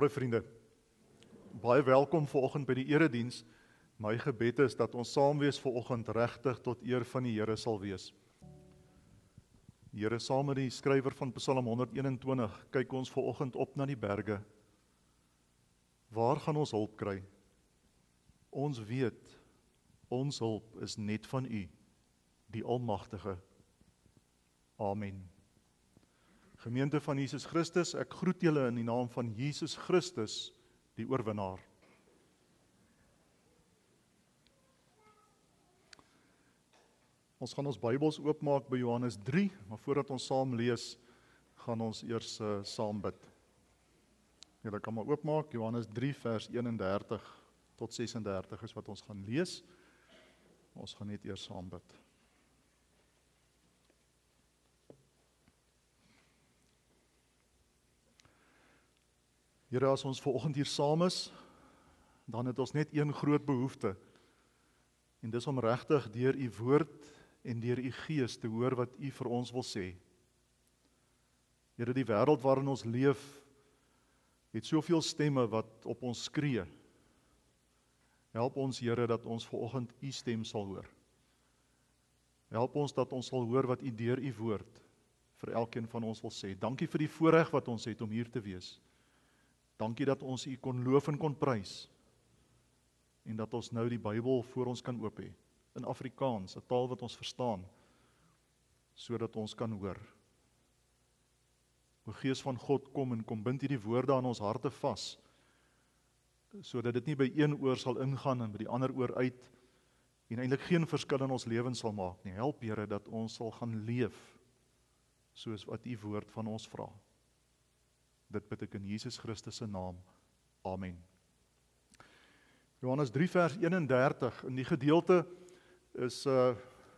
Goeiemôre vriende. Baie welkom vanoggend by die erediens. My gebed is dat ons saam wees vanoggend regtig tot eer van die Here sal wees. Die Here saam met die skrywer van Psalm 121 kyk ons vanoggend op na die berge. Waar gaan ons hulp kry? Ons weet, ons hulp is net van U, die Almagtige. Amen. Gemeente van Jesus Christus, ek groet julle in die naam van Jesus Christus, die oorwinnaar. Ons gaan ons Bybels oopmaak by Johannes 3, maar voordat ons saam lees, gaan ons eers saam bid. Julle kan maar oopmaak, Johannes 3 vers 31 tot 36 is wat ons gaan lees. Ons gaan net eers saam bid. Here, as ons vanoggend hier saam is, dan het ons net een groot behoefte. En dis om regtig deur U woord en deur U Gees te hoor wat U vir ons wil sê. Here, die wêreld waarin ons leef, het soveel stemme wat op ons skree. Help ons, Here, dat ons vanoggend U stem sal hoor. Help ons dat ons sal hoor wat U deur U woord vir elkeen van ons wil sê. Dankie vir die voorreg wat ons het om hier te wees. Dankie dat ons U kon loof en kon prys, en dat ons nou die Bybel voor ons kan oop hê, in Afrikaans, 'n taal wat ons verstaan, sodat ons kan hoor. O Gees van God, kom en kom bind hierdie woorde aan ons harte vas, sodat dit nie by een oor sal ingaan en by die ander oor uit, en eintlik geen verskil in ons lewens sal maak nie. Help, Here, dat ons sal gaan leef, soos wat U woord van ons vra. Dit bid ek in Jesus Christus se naam. Amen. Johannes 3 vers 31, in die gedeelte is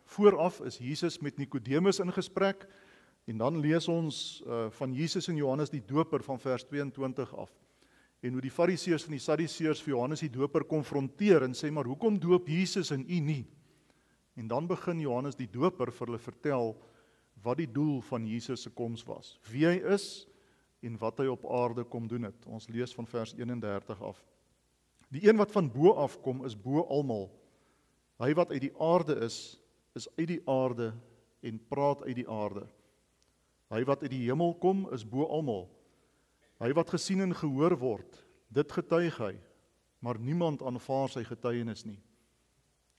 vooraf is Jesus met Nikodemus in gesprek, en dan lees ons van Jesus en Johannes die Doper van vers 22 af. En hoe die Fariseërs en die Sadduseërs vir Johannes die Doper konfronteer en sê, maar hoekom doop Jesus en U nie? En dan begin Johannes die Doper vir hulle vertel wat die doel van Jesus se koms was, wie hy is, en wat hy op aarde kom doen het. Ons lees van vers 31 af. Die een wat van bo af kom, is bo almal. Hy wat uit die aarde is uit die aarde en praat uit die aarde. Hy wat uit die hemel kom, is bo almal. Hy wat gesien en gehoor word, dit getuig hy, maar niemand aanvaar sy getuienis nie.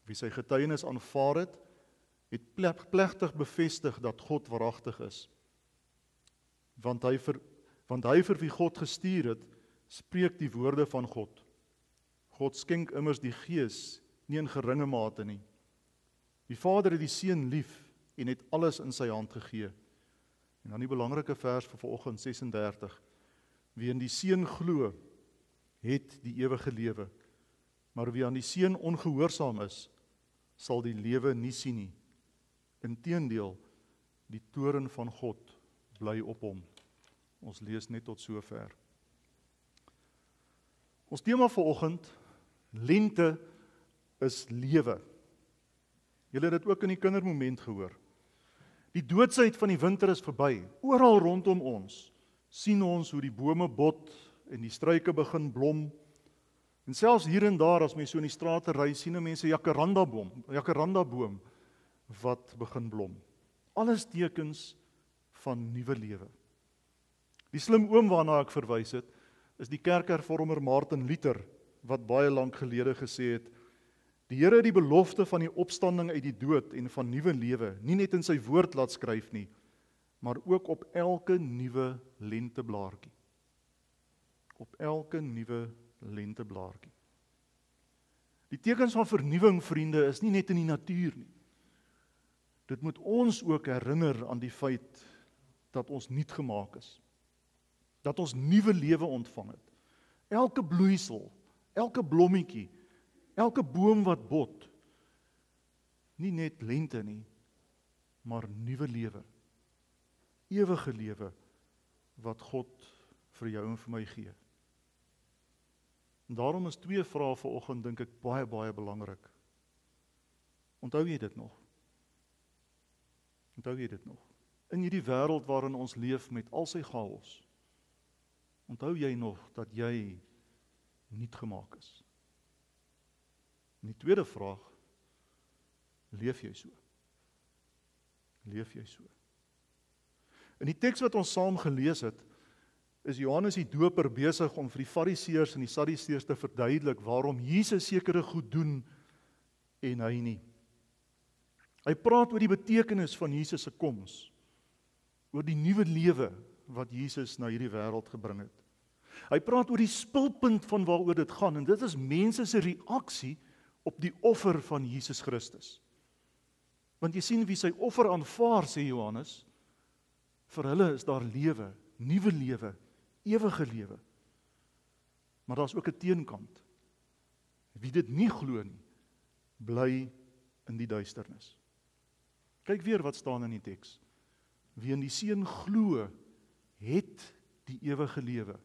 Wie sy getuienis aanvaar het plegtig bevestig dat God waaragtig is. Want hy vir wie God gestuur het, spreek die woorde van God. God skenk immers die Gees, nie in geringe mate nie. Die Vader het die Seun lief en het alles in sy hand gegee. En dan die belangrike vers vir vanoggend 36. Wie in die Seun glo, het die ewige lewe. Maar wie aan die Seun ongehoorsaam is, sal die lewe nie sien nie. Inteendeel, die toorn van God bly op hom. Ons lees net tot sover. Ons tema vanoggend, lente is lewe. Julle het dit ook in die kindermoment gehoor. Die doodsheid van die winter is verby. Oral rondom ons sien ons hoe die bome bot en die struike begin blom. En selfs hier en daar, as mens so in die strate ry, sien mense jacaranda boom wat begin blom. Alles tekens van nuwe lewe. Die slim oom waarna ek verwys het, is die kerkhervormer Martin Luther, wat baie lank gelede gesê het, die Here het die belofte van die opstanding uit die dood en van nuwe lewe, nie net in sy woord laat skryf nie, maar ook op elke nuwe lenteblaartjie. Op elke nuwe lenteblaartjie. Die tekens van vernuwing, vriende, is nie net in die natuur nie. Dit moet ons ook herinner aan die feit dat ons nuut gemaak is. Dat ons nuwe lewe ontvang het. Elke bloeisel, elke blommetjie, elke boom wat bot, nie net lente nie, maar nuwe lewe. Ewige lewe wat God vir jou en vir my gee. En daarom is twee vrae vanoggend, dink ek, baie, baie belangrik. Onthou jy dit nog? Onthou jy dit nog? In hierdie wêreld waarin ons leef met al sy chaos, Onthou jy nog dat jy nuut gemaak is? En die tweede vraag, leef jy so? Leef jy so? In die teks wat ons saam gelees het, is Johannes die Doper besig om vir die Fariseërs en die Sadduseërs te verduidelik waarom Jesus sekere goed doen en hy nie. Hy praat oor die betekenis van Jesus se koms, oor die nuwe lewe wat Jesus na hierdie wêreld gebring het. Hy praat oor die spulpunt van waaroor dit gaan, en dit is mense se reaksie op die offer van Jesus Christus. Want jy sien wie sy offer aanvaar, sê Johannes, vir hulle is daar lewe, nuwe lewe, ewige lewe. Maar daar is ook 'n teenkant. Wie dit nie glo nie, bly in die duisternis. Kyk weer wat staan in die teks. Wie in die Seun glo, het die ewige lewe.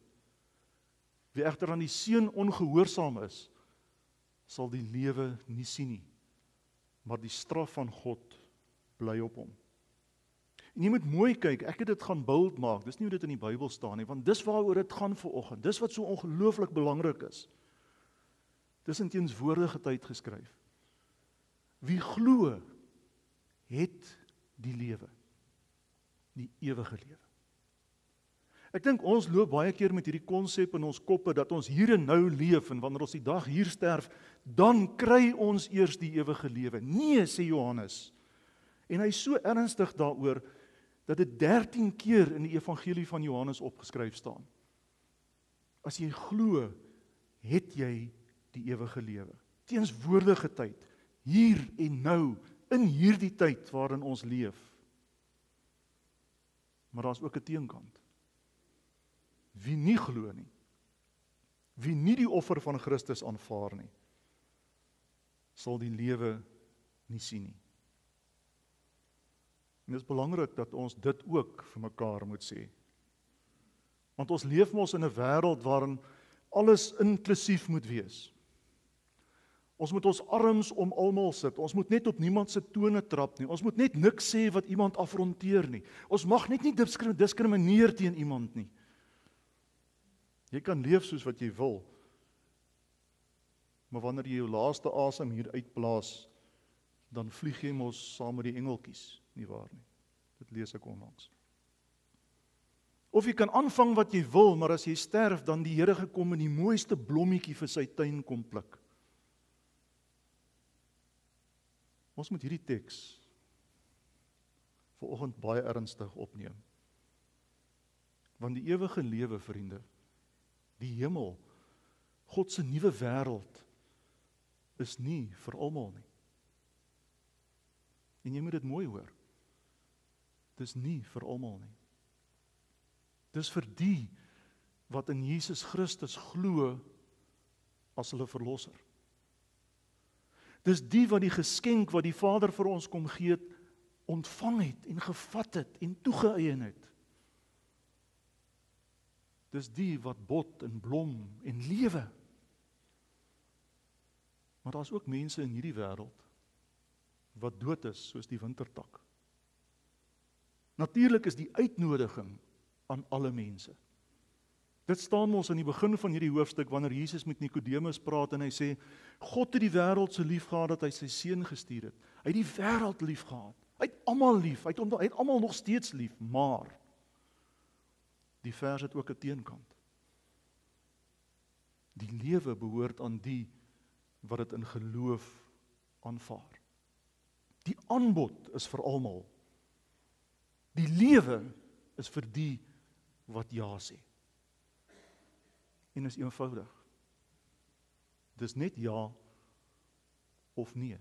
Wie egter aan die Seun ongehoorsaam is, sal die lewe nie sien nie, maar die straf van God bly op hom. En jy moet mooi kyk, ek het dit gaan beeld maak, dis nie hoe dit in die Bybel staan nie, want dis waaroor dit gaan vanoggend, dis wat so ongelooflik belangrik is. Dis in teenswoordige tyd geskryf. Wie glo, het die lewe, die ewige lewe. Ek dink ons loop baie keer met hierdie konsep in ons koppe, dat ons hier en nou leef, en wanneer ons die dag hier sterf, dan kry ons eers die ewige lewe. Nee, sê Johannes. En hy is so ernstig daaroor, dat dit 13 keer in die evangelie van Johannes opgeskryf staan. As jy glo, het jy die ewige lewe. Teenswoordige tyd, hier en nou, in hierdie tyd waarin ons leef. Maar daar is ook 'n teenkant. Wie nie glo nie, wie nie die offer van Christus aanvaar nie, sal die lewe nie sien nie. En dit is belangrik dat ons dit ook vir mekaar moet sê. Want ons leef mos in 'n wêreld waarin alles inklusief moet wees. Ons moet ons arms om almal sit, ons moet net op niemand se tone trap nie, ons moet net niks sê wat iemand afronteer nie, ons mag net nie diskrimineer teen iemand nie. Jy kan leef soos wat jy wil, maar wanneer jy jou laaste asem hier uitblaas, dan vlieg jy mos saam met die engeltjies, nie waar nie. Dit lees ek onlangs. Of jy kan aanvang wat jy wil, maar as jy sterf, dan die Here gekom en die mooiste blommetjie vir sy tuin kom pluk. Ons moet hierdie teks vanoggend baie ernstig opneem. Want die ewige lewe, vriende, die hemel, God se nuwe wêreld, is nie vir almal nie. En jy moet dit mooi hoor. Dis nie vir almal nie. Dis vir die wat in Jesus Christus glo as hulle verlosser. Dis die wat die geskenk wat die Vader vir ons kom gee het, ontvang het en gevat het en toegeëien het. Dis die wat bot en blom en lewe. Maar daar is ook mense in hierdie wêreld wat dood is soos die wintertak. Natuurlik is die uitnodiging aan alle mense. Dit staan ons in die begin van hierdie hoofstuk wanneer Jesus met Nikodemus praat en hy sê, God het die wêreld so lief gehad dat hy sy seun gestuur het. Hy het die wêreld lief gehad. Hy het almal lief, hy het almal nog steeds lief, maar die vers het ook 'n teenkant. Die lewe behoort aan die wat dit in geloof aanvaar. Die aanbod is vir almal. Die lewe is vir die wat ja sê. En is eenvoudig. Dis net ja of nee.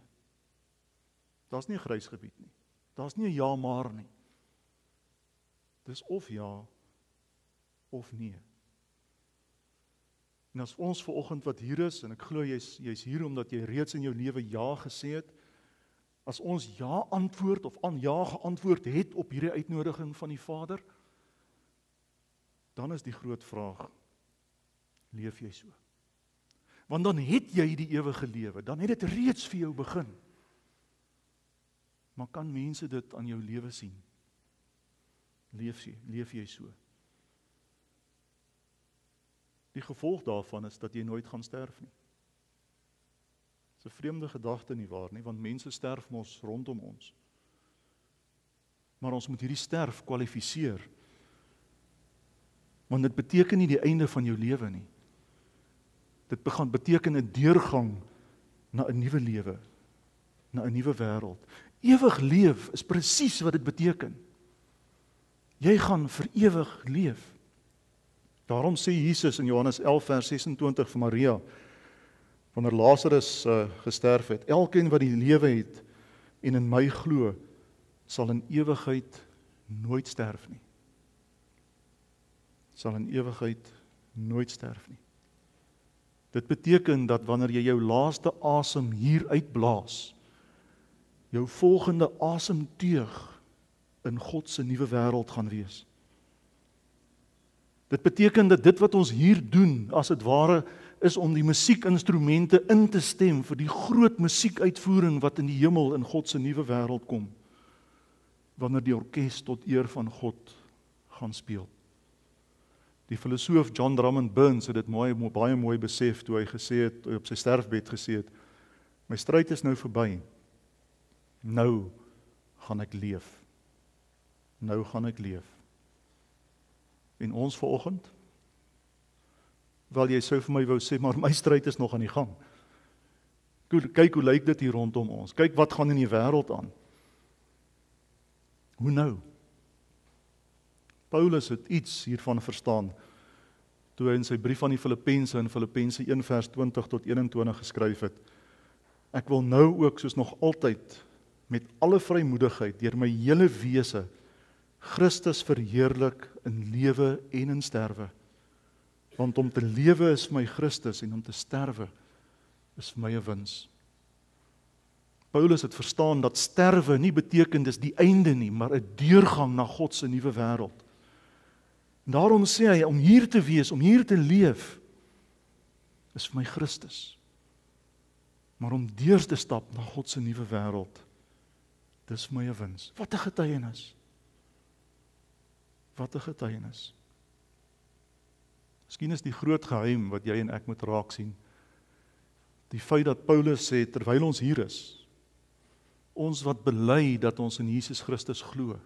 Daar's nie 'n grys gebied nie. Daar's nie 'n ja maar nie. Dis of ja of nee. En as ons vanoggend wat hier is, en ek glo jy's hier omdat jy reeds in jou lewe ja gesê het, as ons ja antwoord of aan ja geantwoord het op hierdie uitnodiging van die Vader, dan is die groot vraag, leef jy so? Want dan het jy die ewige lewe, dan het dit reeds vir jou begin. Maar kan mense dit aan jou lewe sien? Leef jy so? Die gevolg daarvan is dat jy nooit gaan sterf nie. Dis 'n vreemde gedagte nie waar nie, want mense sterf mos rondom ons. Maar ons moet hierdie sterf kwalifiseer. Want dit beteken nie die einde van jou lewe nie. Dit beteken 'n deurgang na 'n nuwe lewe, na 'n nuwe wêreld. Ewig leef is presies wat dit beteken. Jy gaan vir ewig leef. Daarom sê Jesus in Johannes 11 vers 26 vir Maria, wanneer Lazarus gesterf het, elkeen wat die lewe het en in my glo, sal in ewigheid nooit sterf nie. Sal in ewigheid nooit sterf nie. Dit beteken dat wanneer jy jou laaste asem hier uitblaas, jou volgende asemteug in God se nuwe wêreld gaan wees. Dit beteken dat dit wat ons hier doen, as dit ware, is om die musiekinstrumente in te stem vir die groot musiekuitvoering wat in die hemel in God se nuwe wêreld kom, wanneer die orkes tot eer van God gaan speel. Die filosoof John Drummond Burns het dit baie mooi besef toe hy gesê het, op sy sterfbed gesê het, my stryd is nou verby. Nou gaan ek leef. Nou gaan ek leef. En ons vanoggend, wel jy sou vir my wou sê, maar my stryd is nog aan die gang. Kyk hoe lyk dit hier rondom ons. Kyk wat gaan in die wêreld aan. Hoe nou? Paulus het iets hiervan verstaan, toe hy in sy brief aan die Filippense in Filippense 1 vers 20 tot 21 geskryf het. Ek wil nou ook soos nog altyd met alle vrymoedigheid deur my hele wese Christus verheerlik in lewe en in sterwe. Want om te lewe is vir my Christus en om te sterwe is vir my 'n wins. Paulus het verstaan dat sterwe nie beteken dis die einde nie, maar 'n deurgang na God se nuwe wêreld. Daarom sê hy, om hier te wees, om hier te leef, is vir my Christus. Maar om deur te stap na God se nuwe wêreld, dis vir my 'n wins. Wat 'n getuienis. Wat 'n getuienis. Miskien is die groot geheim wat jy en ek moet raak sien, die feit dat Paulus sê, terwyl ons hier is, ons wat bely dat ons in Jesus Christus glo,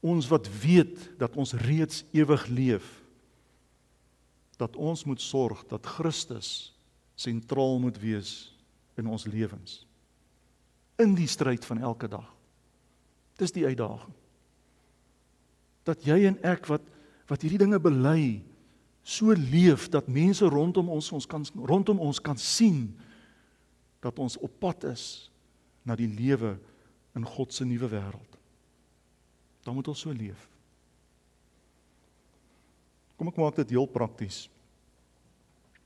ons wat weet dat ons reeds ewig leef, dat ons moet sorg dat Christus sentraal moet wees in ons lewens, in die stryd van elke dag. Dis die uitdaging. Dat jy en ek wat hierdie dinge bely, so leef dat mense rondom ons kan sien dat ons op pad is na die lewe in God se nuwe wêreld. Dan moet ons so leef. Kom ek maak dit heel prakties.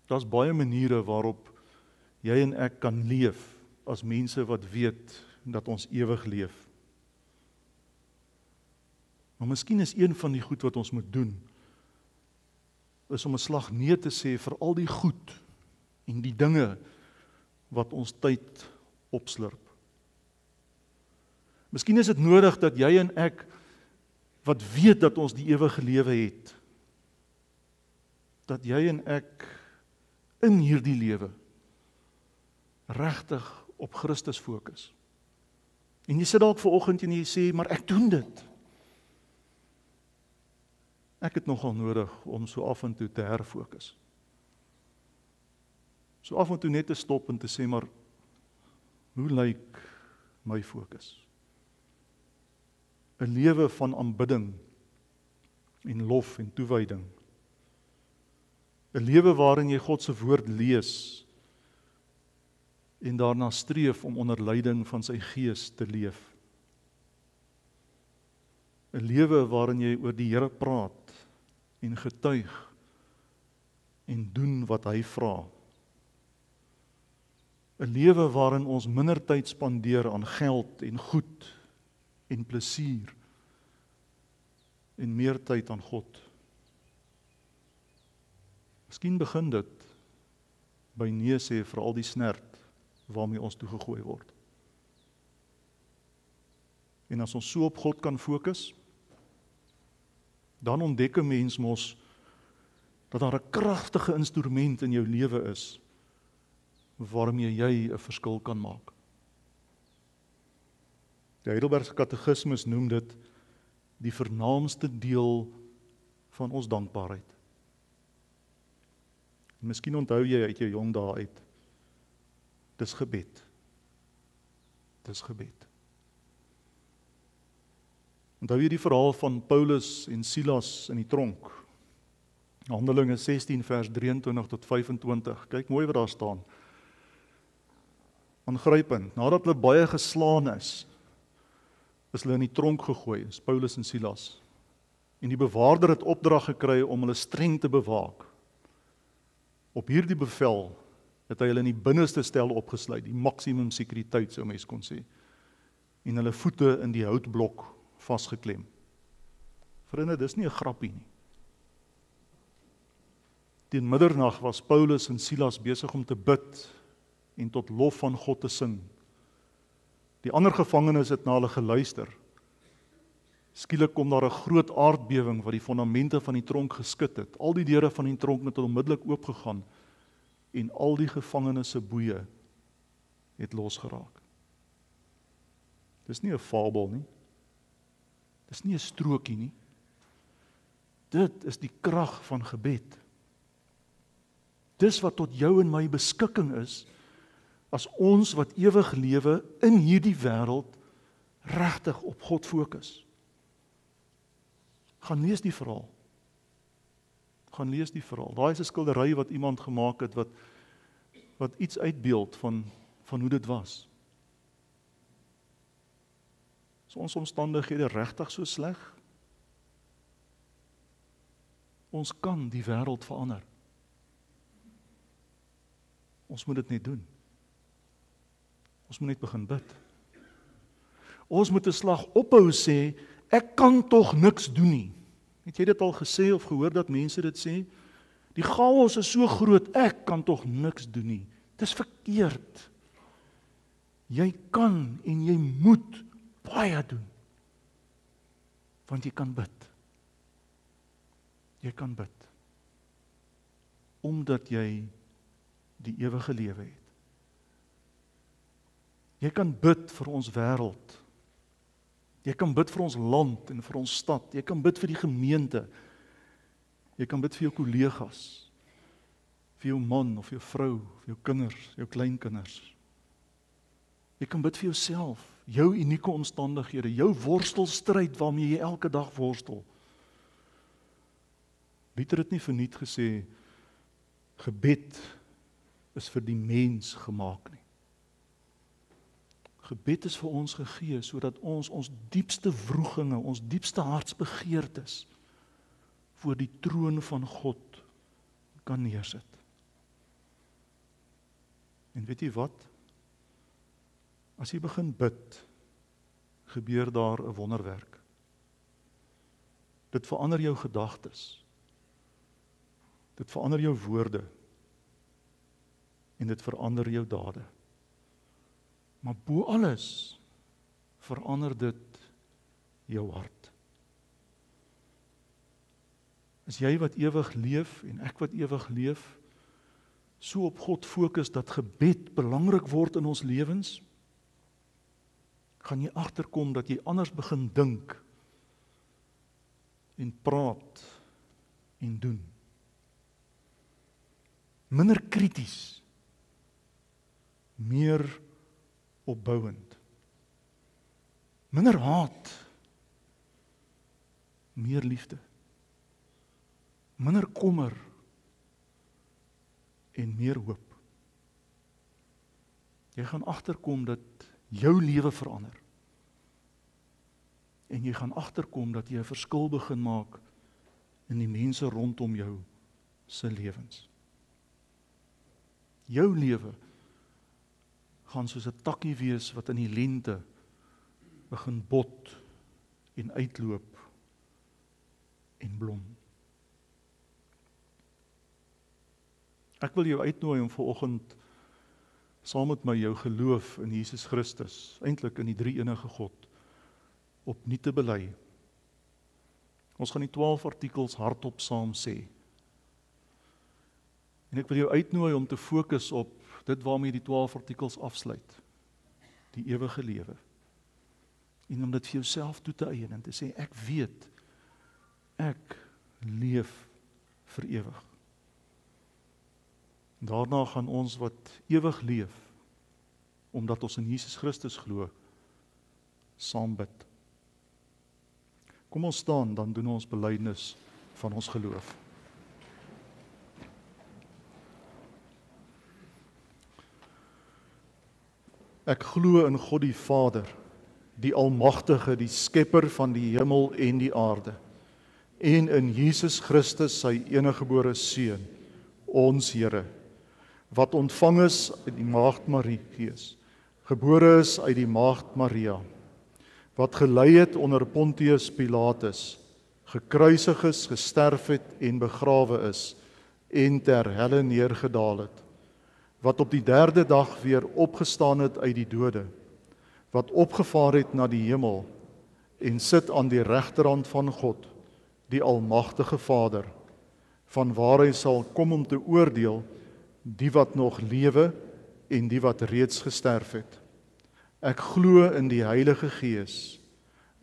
Daar's baie maniere waarop jy en ek kan leef as mense wat weet dat ons ewig leef. Maar miskien is een van die goed wat ons moet doen, is om 'n slag nee te sê vir al die goed en die dinge wat ons tyd opslurp. Miskien is dit nodig dat jy en ek, wat weet dat ons die ewige lewe het, dat jy en ek in hierdie lewe regtig op Christus fokus. En jy sit dalk vanoggend en jy sê, maar ek doen dit. Ek het nogal nodig om so af en toe te herfokus. So af en toe net te stop en te sê, maar hoe lyk my fokus? 'n lewe van aanbidding en lof en toewyding. 'n lewe waarin jy God se woord lees en daarna streef om onder leiding van sy Gees te leef. 'n lewe waarin jy oor die Here praat en getuig en doen wat hy vra. 'n lewe waarin ons minder tyd spandeer aan geld en goed en plesier en meer tyd aan God. Miskien begin dit by nee sê vir al die snert waarmee ons toegegooi word. En as ons so op God kan fokus, dan ontdek 'n mens mos dat daar 'n kragtige instrument in jou lewe is, waarmee jy 'n verskil kan maak. Die Heidelbergse Katekismus noem dit die vernaamste deel van ons dankbaarheid. En miskien onthou jy uit jou jong dae uit, dis gebed. Dis gebed. Onthou jy die verhaal van Paulus en Silas in die tronk? Handelinge 16 vers 23 tot 25. Kyk mooi wat daar staan. Aangrypend. Nadat hulle baie geslaan is hulle in die tronk gegooi, is Paulus en Silas. En die bewaarder het opdrag gekry om hulle streng te bewaak. Op hierdie bevel het hy hulle in die binneste stel opgesluit, die maksimum sekuriteit sou mens kon sê, en hulle voete in die houtblok vasgeklem. Vriende, dis nie 'n grappie nie. Teen middernag was Paulus en Silas besig om te bid en tot lof van God te sing. Die ander gevangenes het na hulle geluister. Skielik kom daar 'n groot aardbewing wat die fondamente van die tronk geskit het. Al die deure van die tronk het onmiddellik oopgegaan en al die gevangenes se boeye het losgeraak. Dis nie 'n fabel nie. Dis nie 'n strokie nie. Dit is die krag van gebed. Dis wat tot jou en my beskikking is, as ons wat ewig lewe in hierdie wêreld regtig op God fokus. Gaan lees die verhaal. Gaan lees die verhaal. Daai is 'n skildery wat iemand gemaak het wat iets uitbeeld van hoe dit was. Is ons omstandighede regtig so sleg? Ons kan die wêreld verander. Ons moet dit net doen. Ons moet net begin bid. Ons moet 'n slag ophou sê, ek kan tog niks doen nie. Het jy dit al gesê of gehoor dat mense dit sê? Die chaos is so groot, ek kan tog niks doen nie. Dis verkeerd. Jy kan en jy moet baie doen. Want jy kan bid. Jy kan bid. Omdat jy die ewige lewe het. Jy kan bid vir ons wêreld. Jy kan bid vir ons land en vir ons stad. Jy kan bid vir die gemeente. Jy kan bid vir jou kollegas, vir jou man of jou vrou, vir jou kinders, jou kleinkinders. Jy kan bid vir jouself, jou unieke omstandighede, jou worstelstryd waarmee jy elke dag worstel. Pieter het nie verniet gesê, gebed is vir die mens gemaak nie. Gebed is vir ons gegee, sodat ons diepste wroeginge, ons diepste hartsbegeertes voor die troon van God kan neersit. En weet jy wat? As jy begin bid, gebeur daar 'n wonderwerk. Dit verander jou gedagtes. Dit verander jou woorde. En dit verander jou dade. Maar bo alles verander dit jou hart. As jy wat ewig leef en ek wat ewig leef, so op God fokus dat gebed belangrik word in ons lewens, gaan jy agterkom dat jy anders begin dink en praat en doen. Minder krities, meer opbouend. Minder haat, meer liefde. Minder kommer en meer hoop. Jy gaan agterkom dat jou lewe verander. En jy gaan agterkom dat jy 'n verskil begin maak in die mense rondom jou se lewens. Jou lewe gaan soos 'n takkie wees wat in die lente begin bot en uitloop en blom. Ek wil jou uitnooi om vanoggend saam met my jou geloof in Jesus Christus, eintlik in die drie-enige God, opnuut te bely. Ons gaan die 12 artikels hardop saam sê. En ek wil jou uitnooi om te fokus op dit waarmee die 12 artikels afsluit. Die ewige lewe. En om dit vir jouself toe te eien en te sê, ek weet, ek leef vir ewig. Daarna gaan ons wat ewig leef, omdat ons in Jesus Christus glo, saam bid. Kom ons staan, dan doen ons belydenis van ons geloof. Ek glo in God die Vader, die Almagtige, die Skepper van die hemel en die aarde, en in Jesus Christus, sy eniggebore Seun, ons Here, wat ontvang is uit die Maagd Marie Gees, gebore is uit die Maagd Maria, wat gelei het onder Pontius Pilatus, gekruisig is, gesterf het en begrawe is, en ter helle neergedaal het, wat op die 3de dag weer opgestaan het uit die dode, wat opgevaar het na die hemel, en sit aan die regterhand van God, die Almagtige Vader, van waar hy sal kom om te oordeel, die wat nog lewe, en die wat reeds gesterf het. Ek glo in die Heilige Gees.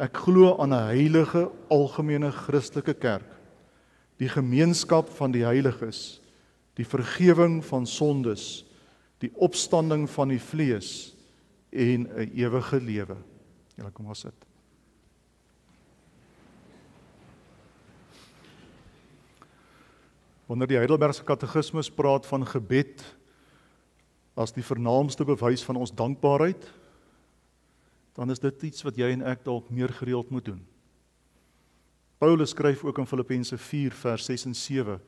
Ek glo aan 'n heilige, algemene Christelike kerk, die gemeenskap van die heiliges, die vergifnis van sondes, die opstanding van die vlees en 'n ewige lewe. Julle kom maar sit. Wanneer die Heidelbergse Katekismus praat van gebed as die vernaamste bewys van ons dankbaarheid, dan is dit iets wat jy en ek dalk meer gereeld moet doen. Paulus skryf ook in Filippense 4 vers 6 en 7,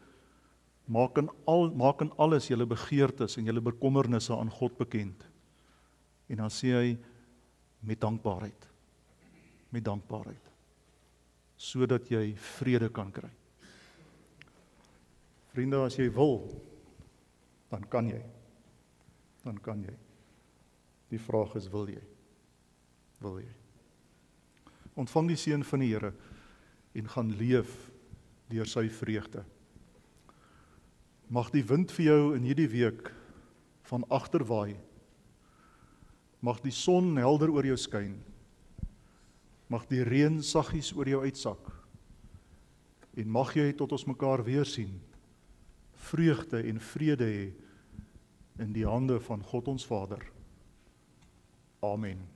maak in alles julle begeertes en julle bekommernisse aan God bekend. En dan sê hy, met dankbaarheid, sodat jy vrede kan kry. Vriende, as jy wil, dan kan jy. Die vraag is, wil jy? Ontvang die seën van die Here en gaan leef deur sy vreugde. Mag die wind vir jou in hierdie week van agter waai. Mag die son helder oor jou skyn. Mag die reën saggies oor jou uitsak. En mag jy tot ons mekaar weer sien, vreugde en vrede hê in die hande van God ons Vader. Amen.